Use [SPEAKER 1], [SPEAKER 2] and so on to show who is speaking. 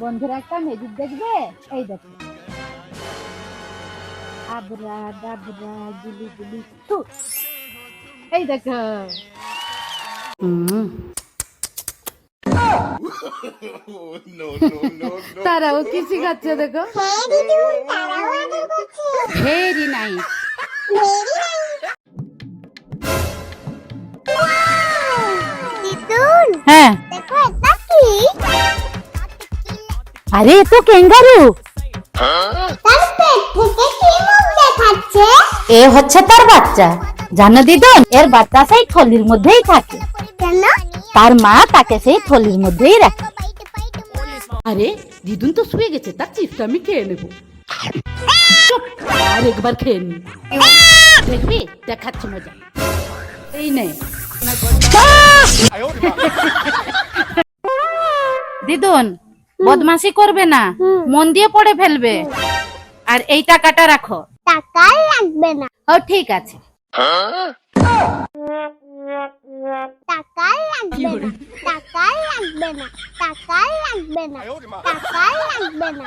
[SPEAKER 1] বন্ধুরা একটা ম্যাজিক দেখবে, এই দেখো। আবরা ডাবরা গুলি গুলি টু, এই দেখো। তারাও কি শিখাচ্ছে দেখো। Very nice. হ্যাঁ, আরে এ তো ক্যাঙ্গারু। এ হচ্ছে তার বাচ্চা। জানো দিদন, এর বাচ্চা সেই থলির মধ্যেই থাকে। তার মা তাকে সেই থলির মধ্যেই রাখে। আরে দিদুন তো শুয়ে গেছে, তার চিপসটা আমি খেয়ে নেব। আর একবার খেয়ে নি, দেখবি দেখাচ্ছি মজা। এই নে দিদুন, বদমাশি করবে না, মন দিয়ে পড়ে ফেলবে। আর এই টাকাটা রাখো।
[SPEAKER 2] টাকা লাগবে না।
[SPEAKER 1] ও ঠিক আছে।
[SPEAKER 2] টাকা লাগবে না। টাকা লাগবে না। টাকা লাগবে না। টাকা লাগবে না।